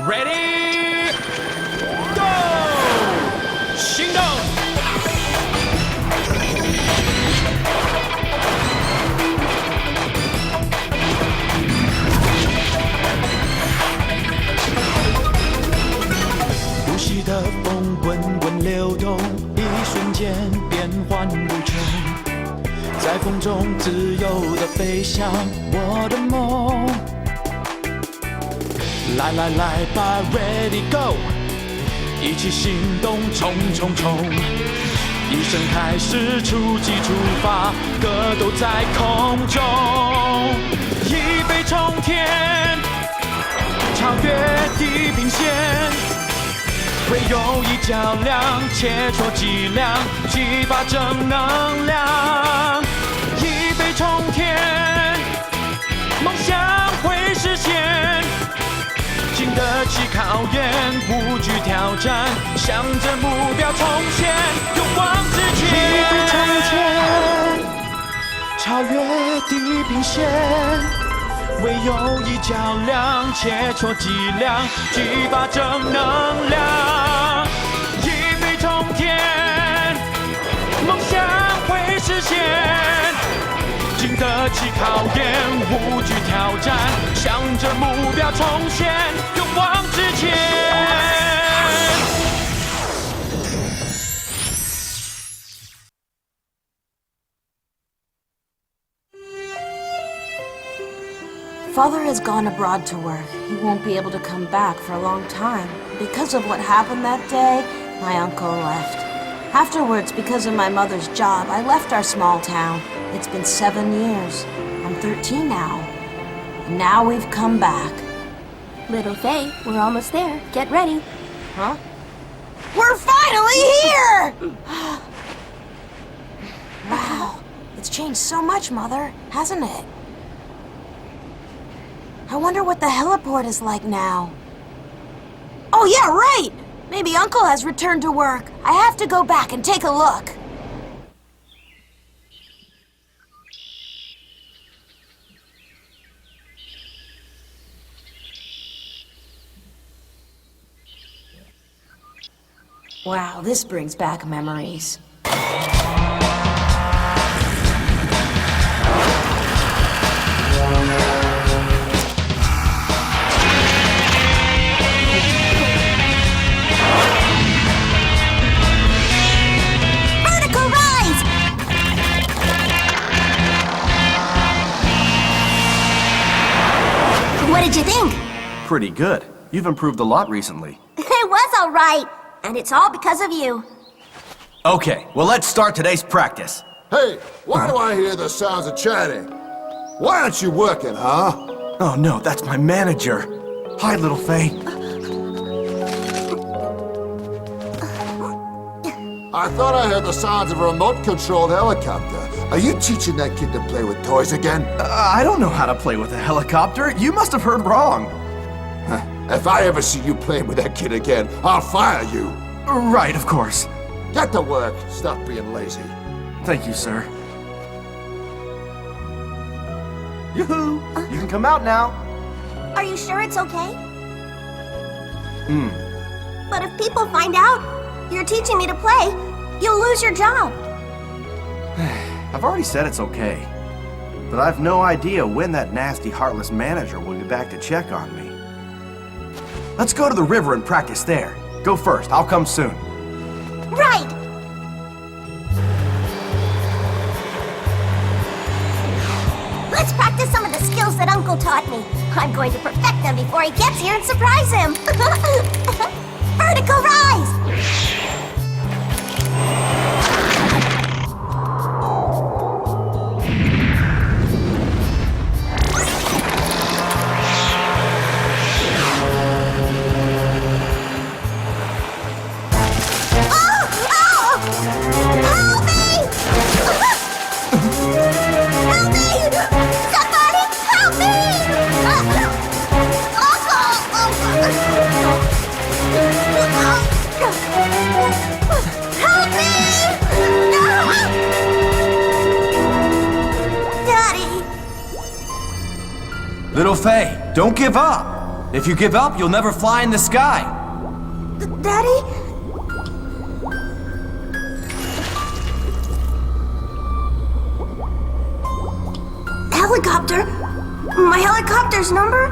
Ready, go！ 行动！呼吸的风滚滚流动，一瞬间变幻无穷，在风中自由地飞翔，我的梦。来来来吧 ，Ready Go！ 一起行动，冲冲冲！一声开始，出击出发，歌都在空中，一飞冲天，超越地平线，唯有一较量，切磋脊梁，激发正能量，一飞冲天，梦想会实现。经得起考验，不惧挑战，向着目标冲前，勇往直前。一飞冲天，超越地平线，唯有一较量，切磋脊梁，激发正能量。一飞冲天，梦想会实现。经得起考验，无惧挑战，向着目标冲前，勇往直前。Father has gone abroad to work. He won't be able to come back for a long time. Because of what happened that day, my uncle left. Afterwards, because of my mother's job, I left our small town. It's been 7 years. I'm 13 now. And now we've come back. Little Faye, we're almost there. Get ready. Huh? We're finally here! Wow. It's changed so much, Mother, hasn't it? I wonder what the heliport is like now. Oh, yeah, right! Maybe Uncle has returned to work. I have to go back and take a look. Wow, this brings back memories. What did you think? Pretty good. You've improved a lot recently. It was all right. And it's all because of you. Okay, well let's start today's practice. Hey, why do I hear the sounds of chatting? Why aren't you working, huh? Oh no, that's my manager. Hi, little Faye. I thought I heard the sounds of a remote-controlled helicopter. Are you teaching that kid to play with toys again? I don't know how to play with a helicopter. You must have heard wrong. If I ever see you playing with that kid again, I'll fire you. Right, of course. Get to work. Stop being lazy. Thank you, sir. Yoo-hoo! You can come out now. Are you sure it's okay? But if people find out you're teaching me to play, you'll lose your job. I've already said it's okay. But I've no idea when that nasty, heartless manager will be back to check on me. Let's go to the river and practice there. Go first. I'll come soon. Right! Let's practice some of the skills that Uncle taught me. I'm going to perfect them before he gets here and surprise him. Vertical rise! Little Faye, don't give up. If you give up, you'll never fly in the sky. Daddy? Helicopter? My helicopter's number?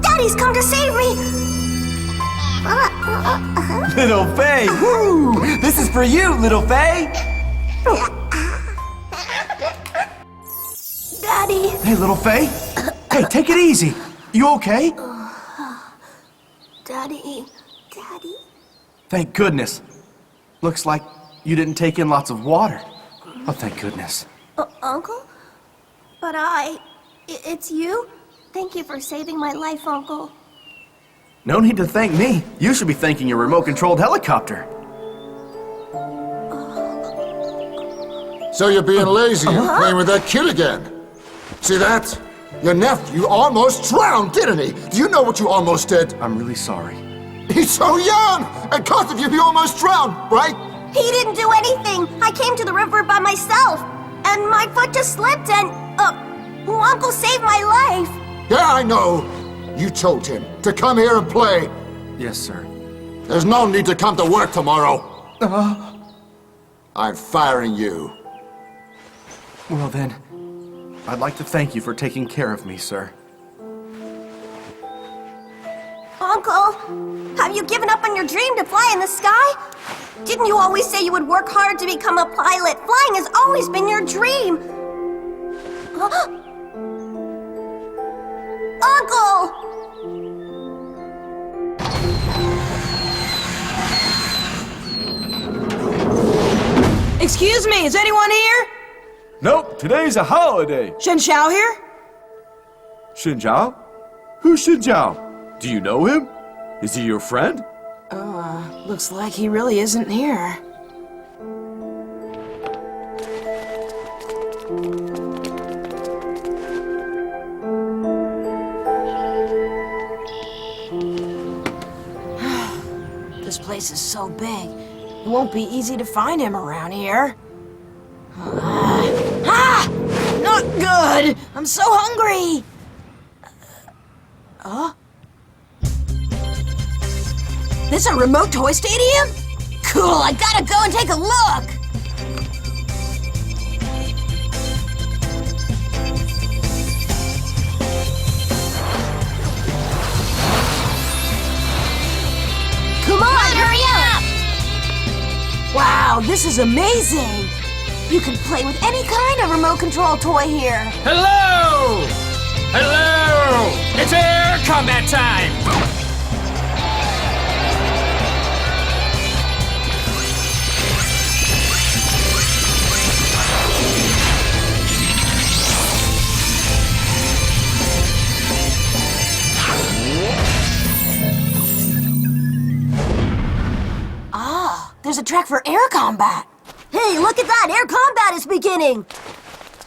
Daddy's come to save me! Little Faye! Woo! This is for you, Little Faye! Daddy! Hey, little Faye. Hey, take it easy. You okay? Daddy? Daddy? Thank goodness. Looks like you didn't take in lots of water. Oh, thank goodness. Uncle? But it's you? Thank you for saving my life, Uncle. No need to thank me. You should be thanking your remote-controlled helicopter. So you're being lazy and playing with that kid again. See that? Your nephew almost drowned, didn't he? Do you know what you almost did? I'm really sorry. He's so young! And because of you, he almost drowned, right? He didn't do anything. I came to the river by myself. And my foot just slipped and, Uncle saved my life. Yeah, I know. You told him to come here and play. Yes, sir. There's no need to come to work tomorrow. I'm firing you. Well then, I'd like to thank you for taking care of me, sir. Uncle, have you given up on your dream to fly in the sky? Didn't you always say you would work hard to become a pilot? Flying has always been your dream. Uncle! Excuse me, is anyone here? Nope, today's a holiday. Shen Xiao here? Xin Zhao? Who's Xin Zhao? Do you know him? Is he your friend? Looks like he really isn't here. This place is so big, it won't be easy to find him around here. Not good! I'm so hungry! This a remote toy stadium? Cool, I gotta go and take a look! Come on, hurry up! Wow, this is amazing! You can play with any kind of remote control toy here. Hello! Hello! It's air combat time! There's a track for air combat. Hey, look at that! Air combat is beginning!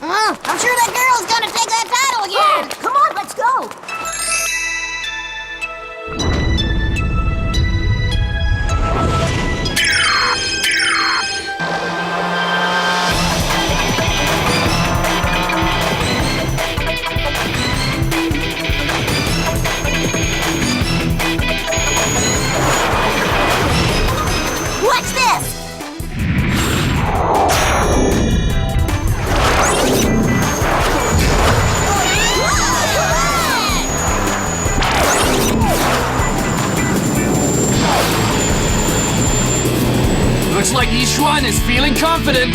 I'm sure that girl's gonna take that title again. Come on, let's go! Watch this! Looks like Yishuan is feeling confident.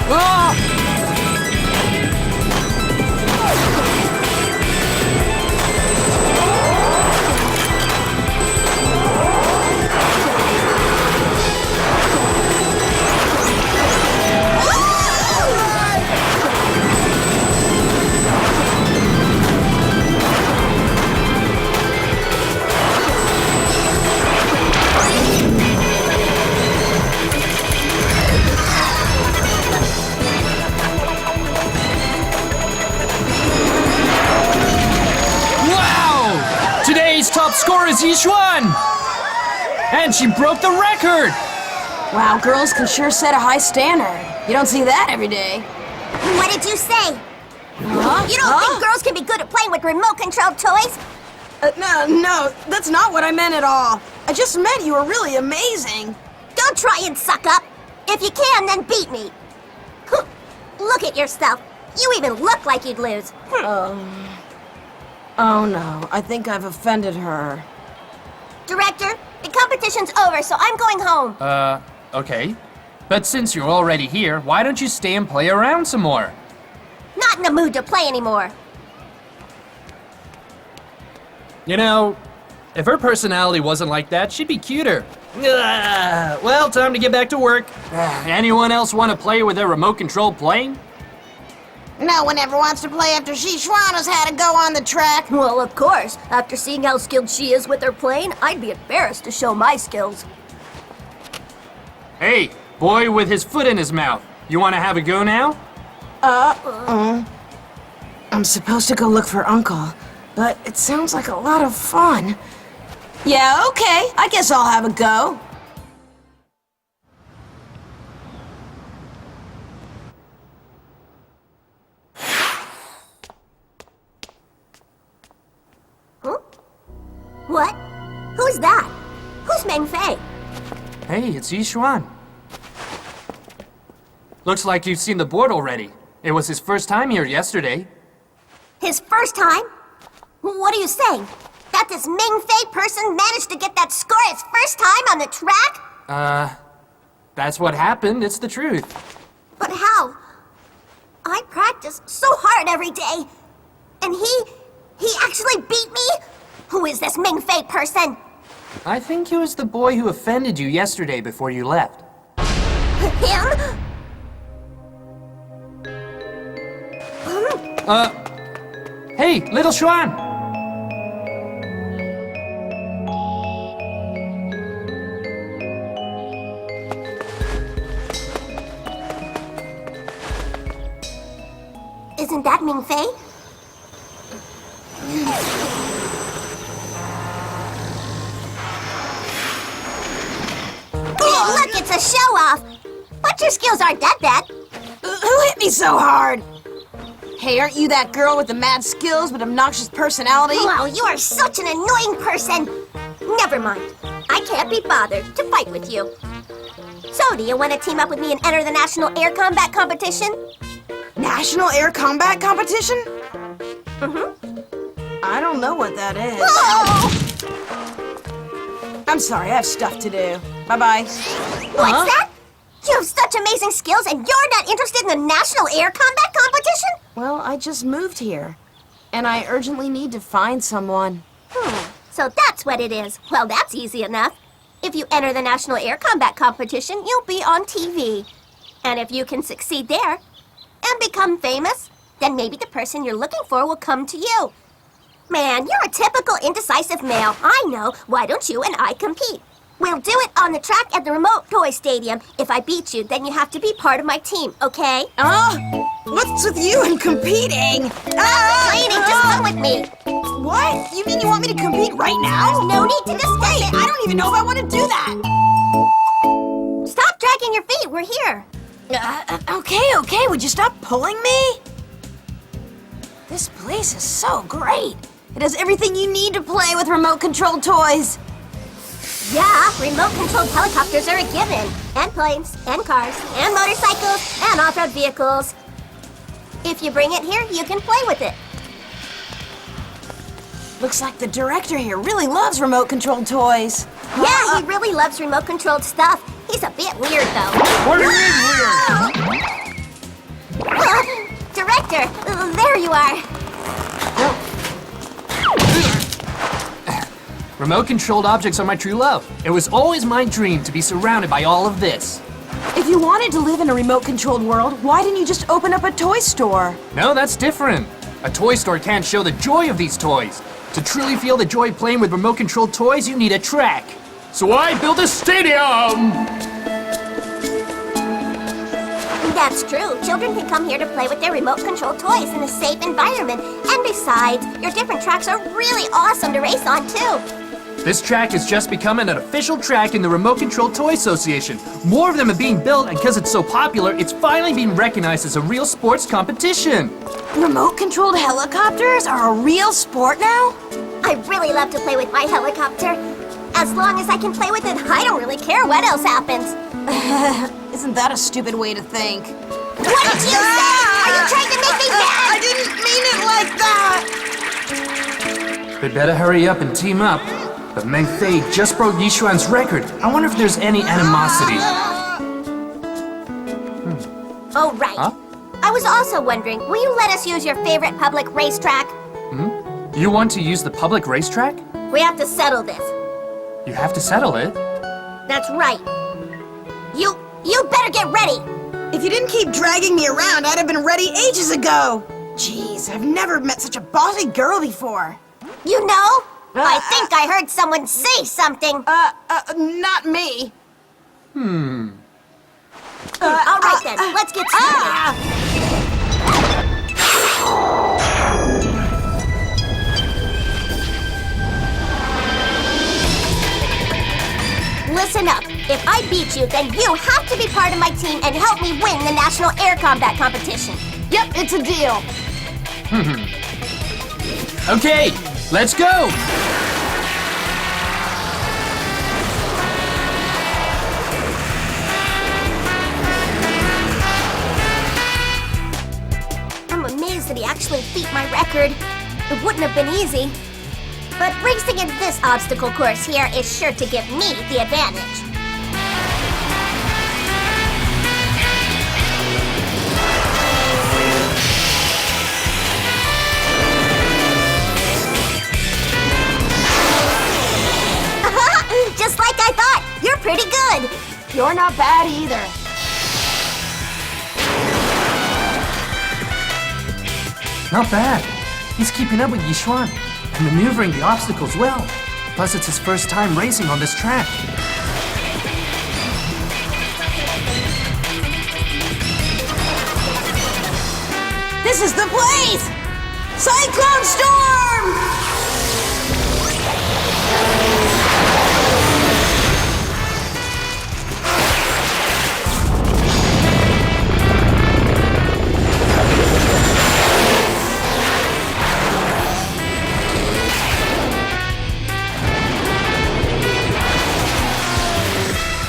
Ah! Today's top scorer is Yishuan! And she broke the record! Wow, girls can sure set a high standard. You don't see that every day. What did you say? Huh? You don't think girls can be good at playing with remote-controlled toys? No, that's not what I meant at all. I just meant you were really amazing. Don't try and suck up. If you can, then beat me. Look at yourself. You even look like you'd lose. Oh no, I think I've offended her. Director, the competition's over, so I'm going home. Okay. But since you're already here, why don't you stay and play around some more? Not in the mood to play anymore. You know, if her personality wasn't like that, she'd be cuter. Well, time to get back to work. Anyone else want to play with their remote-controlled plane? No one ever wants to play after Shishwana's had to go on the track. Well, of course. After seeing how skilled she is with her plane, I'd be embarrassed to show my skills. Hey, boy with his foot in his mouth. You want to have a go now? I'm supposed to go look for Uncle, but it sounds like a lot of fun. Yeah, okay. I guess I'll have a go. Huh? What? Who's that? Who's Meng Fei? Hey, it's Yixuan. Looks like you've seen the board already. It was his first time here yesterday. His first time? What are you saying? That this Meng Fei person managed to get that score his first time on the track? That's what happened. It's the truth. But how? I practice so hard every day. And he actually beat me? Who is this Meng Fei person? I think he was the boy who offended you yesterday before you left. Him? Hey, little Xuan! Isn't that Meng Fei? Look, it's a show-off. But your skills aren't that bad. Who hit me so hard? Hey, aren't you that girl with the mad skills but obnoxious personality? Wow, you are such an annoying person. Never mind. I can't be bothered to fight with you. So, do you want to team up with me and enter the National Air Combat Competition? National Air Combat Competition? Mm-hmm. I don't know what that is. Whoa! I'm sorry, I have stuff to do. Bye-bye. What's that? You have such amazing skills and you're not interested in the National Air Combat Competition? Well, I just moved here, and I urgently need to find someone. So that's what it is. Well, that's easy enough. If you enter the National Air Combat Competition, you'll be on TV. And if you can succeed there and become famous, then maybe the person you're looking for will come to you. Man, you're a typical indecisive male. I know. Why don't you and I compete? We'll do it on the track at the remote toy stadium. If I beat you, then you have to be part of my team, okay? What's with you and competing? Training, just come with me. What? You mean you want me to compete right now? No need to discuss it. I don't even know if I want to do that. Stop dragging your feet. We're here. Okay. Would you stop pulling me? This place is so great. It has everything you need to play with remote-controlled toys. Yeah, remote-controlled helicopters are a given. And planes, and cars, and motorcycles, and off-road vehicles. If you bring it here, you can play with it. Looks like the director here really loves remote-controlled toys. Yeah, he really loves remote-controlled stuff. He's a bit weird, though. What do you mean weird? Director, there you are. Remote-controlled objects are my true love. It was always my dream to be surrounded by all of this. If you wanted to live in a remote-controlled world, why didn't you just open up a toy store? No, that's different. A toy store can't show the joy of these toys. To truly feel the joy of playing with remote-controlled toys, you need a track. So I built a stadium! That's true. Children can come here to play with their remote-controlled toys in a safe environment. And besides, your different tracks are really awesome to race on, too. This track is just becoming an official track in the Remote Control Toy Association. More of them are being built, and because it's so popular, it's finally being recognized as a real sports competition. Remote-controlled helicopters are a real sport now? I really love to play with my helicopter. As long as I can play with it, I don't really care what else happens. Isn't that a stupid way to think? What did you say? Are you trying to make me mad? I didn't mean it like that! They better hurry up and team up. But Meng Fei just broke Yishuan's record. I wonder if there's any animosity. Oh, right. Huh? I was also wondering, will you let us use your favorite public racetrack? You want to use the public racetrack? We have to settle this. You have to settle it. That's right. You better get ready. If you didn't keep dragging me around, I'd have been ready ages ago. Jeez, I've never met such a bossy girl before. You know, I think I heard someone say something. Not me. All right then, let's get started. Listen up. If I beat you, then you have to be part of my team and help me win the National Air Combat Competition. Yep, it's a deal. Okay, let's go! I'm amazed that he actually beat my record. It wouldn't have been easy. But racing in this obstacle course here is sure to give me the advantage. Just like I thought, you're pretty good. You're not bad either. Not bad. He's keeping up with Yishuan and maneuvering the obstacles well. Plus, it's his first time racing on this track. This is the place! Cyclone Storm!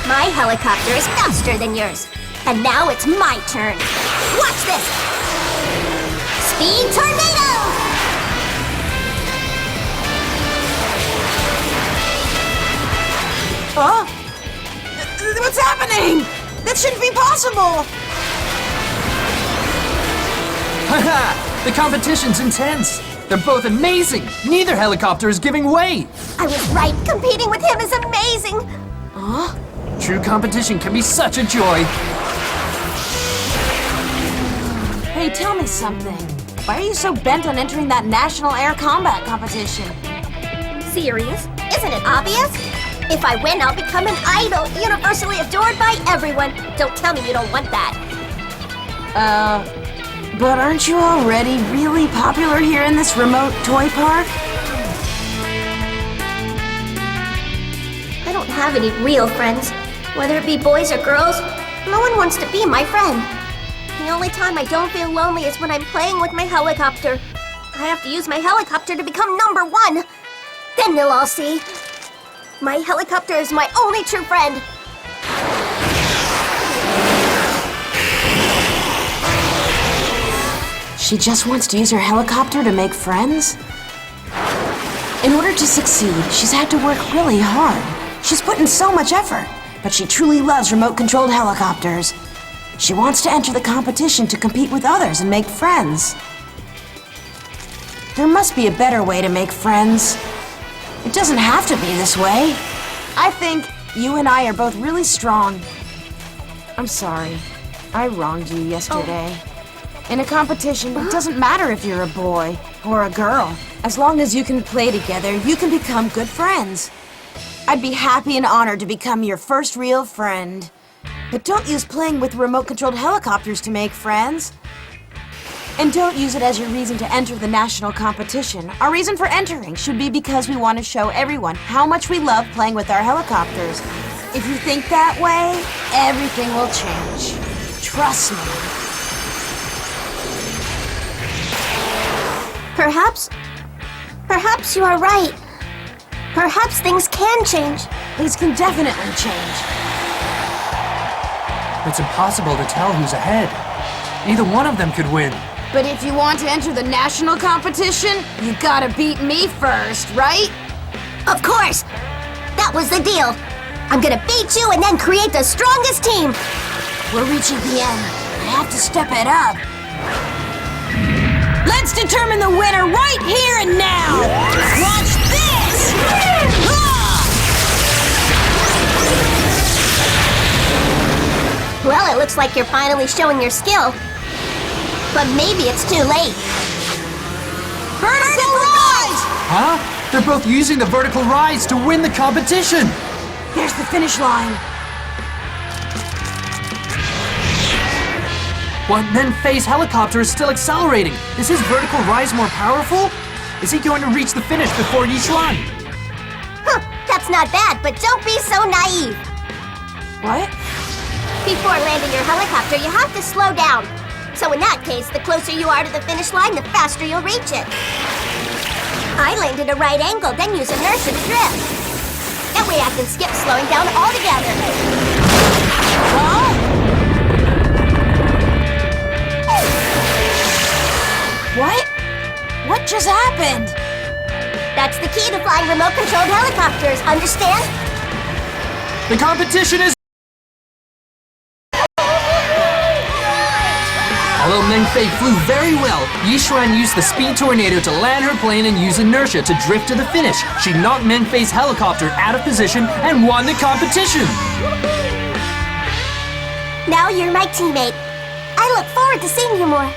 My helicopter is faster than yours. And now it's my turn. Watch this! Speed Tornado! Huh? What's happening? That shouldn't be possible! Haha! The competition's intense. They're both amazing. Neither helicopter is giving way. I was right. Competing with him is amazing. True competition can be such a joy. Hey, tell me something. Why are you so bent on entering that National Air Combat Competition? Serious? Isn't it obvious? If I win, I'll become an idol, universally adored by everyone. Don't tell me you don't want that. But aren't you already really popular here in this remote toy park? I don't have any real friends. Whether it be boys or girls, no one wants to be my friend. The only time I don't feel lonely is when I'm playing with my helicopter. I have to use my helicopter to become #1. Then they'll all see. My helicopter is my only true friend. She just wants to use her helicopter to make friends? In order to succeed, she's had to work really hard. She's put in so much effort, but she truly loves remote-controlled helicopters. She wants to enter the competition to compete with others and make friends. There must be a better way to make friends. It doesn't have to be this way. I think you and I are both really strong. I'm sorry. I wronged you yesterday. In a competition, it doesn't matter if you're a boy or a girl. As long as you can play together, you can become good friends. I'd be happy and honored to become your first real friend. But don't use playing with remote-controlled helicopters to make friends. And don't use it as your reason to enter the national competition. Our reason for entering should be because we want to show everyone how much we love playing with our helicopters. If you think that way, everything will change. Trust me. Perhaps you are right. Perhaps things can change. Things can definitely change. It's impossible to tell who's ahead. Either one of them could win. But if you want to enter the national competition, you gotta beat me first, right? Of course! That was the deal. I'm gonna beat you and then create the strongest team. We're reaching the end. I have to step it up. Let's determine the winner right here and now! Watch this! Well, it looks like you're finally showing your skill. But maybe it's too late. Vertical rise! Huh? They're both using the vertical rise to win the competition! There's the finish line. What? Then Faye's helicopter is still accelerating. Is his vertical rise more powerful? Is he going to reach the finish before Yishuan? Huh, that's not bad, but don't be so naive. What? Before landing your helicopter, you have to slow down. So in that case, the closer you are to the finish line, the faster you'll reach it. I land at a right angle, then use inertia to drift. That way I can skip slowing down altogether. Huh? What? What just happened? That's the key to flying remote-controlled helicopters, understand? The competition is... Although Mengfei flew very well, Yishuan used the speed tornado to land her plane and use inertia to drift to the finish. She knocked Mengfei's helicopter out of position and won the competition! Now you're my teammate. I look forward to seeing you more.